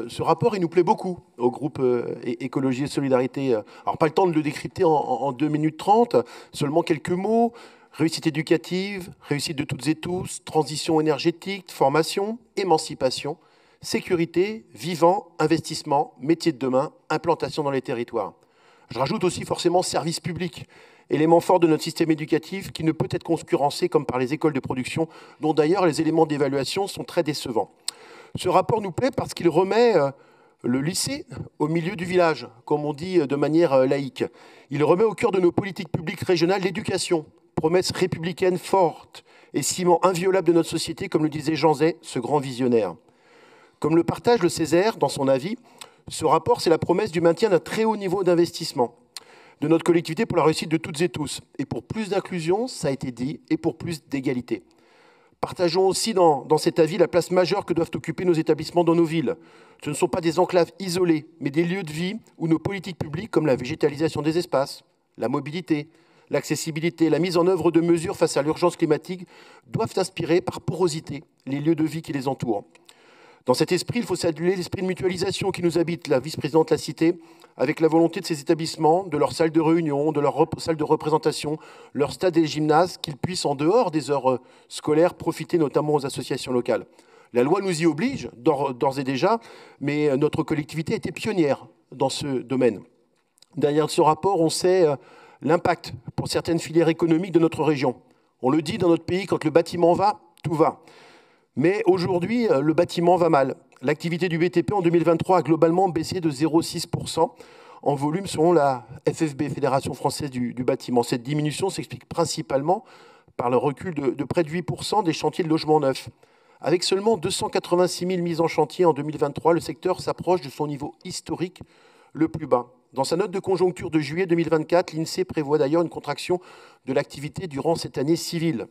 ce rapport, il nous plaît beaucoup au groupe Écologie et Solidarité. Alors, pas le temps de le décrypter en 2 minutes 30, seulement quelques mots. Réussite éducative, réussite de toutes et tous, transition énergétique, formation, émancipation, sécurité, vivant, investissement, métier de demain, implantation dans les territoires. Je rajoute aussi forcément service public, élément fort de notre système éducatif qui ne peut être concurrencé comme par les écoles de production, dont d'ailleurs les éléments d'évaluation sont très décevants. Ce rapport nous plaît parce qu'il remet le lycée au milieu du village, comme on dit de manière laïque. Il remet au cœur de nos politiques publiques régionales l'éducation, promesse républicaine forte et ciment inviolable de notre société, comme le disait Jean Zay, ce grand visionnaire. Comme le partage le Césaire dans son avis, ce rapport, c'est la promesse du maintien d'un très haut niveau d'investissement de notre collectivité pour la réussite de toutes et tous, et pour plus d'inclusion, ça a été dit, et pour plus d'égalité. Partageons aussi dans cet avis la place majeure que doivent occuper nos établissements dans nos villes. Ce ne sont pas des enclaves isolées, mais des lieux de vie où nos politiques publiques, comme la végétalisation des espaces, la mobilité, l'accessibilité, la mise en œuvre de mesures face à l'urgence climatique, doivent inspirer par porosité les lieux de vie qui les entourent. Dans cet esprit, il faut saluer l'esprit de mutualisation qui nous habite, la vice-présidente l'a cité, avec la volonté de ces établissements, de leurs salles de réunion, de leurs salles de représentation, leurs stades et gymnases, qu'ils puissent, en dehors des heures scolaires, profiter notamment aux associations locales. La loi nous y oblige, d'ores et déjà, mais notre collectivité a été pionnière dans ce domaine. Derrière ce rapport, on sait l'impact pour certaines filières économiques de notre région. On le dit dans notre pays, quand le bâtiment va, tout va. Mais aujourd'hui, le bâtiment va mal. L'activité du BTP en 2023 a globalement baissé de 0,6% en volume selon la FFB, Fédération française du bâtiment. Cette diminution s'explique principalement par le recul de près de 8% des chantiers de logements neufs. Avec seulement 286 000 mises en chantier en 2023, le secteur s'approche de son niveau historique le plus bas. Dans sa note de conjoncture de juillet 2024, l'INSEE prévoit d'ailleurs une contraction de l'activité durant cette année civile.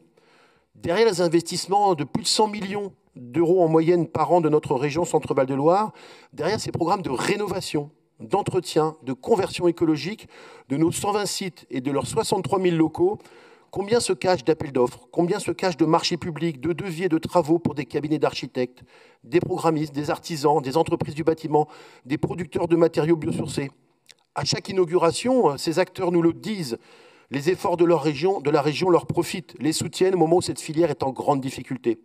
Derrière les investissements de plus de 100 millions d'euros en moyenne par an de notre région Centre-Val de Loire, derrière ces programmes de rénovation, d'entretien, de conversion écologique de nos 120 sites et de leurs 63 000 locaux, combien se cache d'appels d'offres, combien se cache de marchés publics, de devis et de travaux pour des cabinets d'architectes, des programmistes, des artisans, des entreprises du bâtiment, des producteurs de matériaux biosourcés. À chaque inauguration, ces acteurs nous le disent, les efforts de la région leur profitent, les soutiennent au moment où cette filière est en grande difficulté.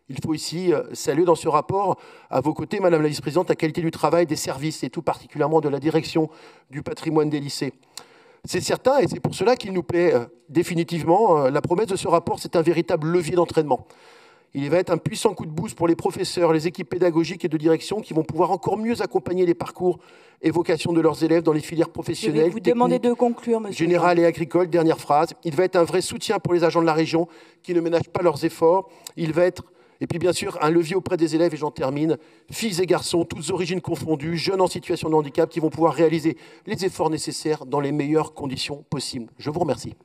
Il faut ici saluer dans ce rapport, à vos côtés, Madame la Vice-présidente, la qualité du travail des services et tout particulièrement de la direction du patrimoine des lycées. C'est certain et c'est pour cela qu'il nous plaît définitivement. La promesse de ce rapport, c'est un véritable levier d'entraînement. Il va être un puissant coup de boost pour les professeurs, les équipes pédagogiques et de direction qui vont pouvoir encore mieux accompagner les parcours et vocations de leurs élèves dans les filières professionnelles. Je vais vous demander de conclure, monsieur. Générales et agricoles, dernière phrase. Il va être un vrai soutien pour les agents de la région qui ne ménagent pas leurs efforts. Il va être, et puis bien sûr, un levier auprès des élèves, et j'en termine, filles et garçons, toutes origines confondues, jeunes en situation de handicap, qui vont pouvoir réaliser les efforts nécessaires dans les meilleures conditions possibles. Je vous remercie.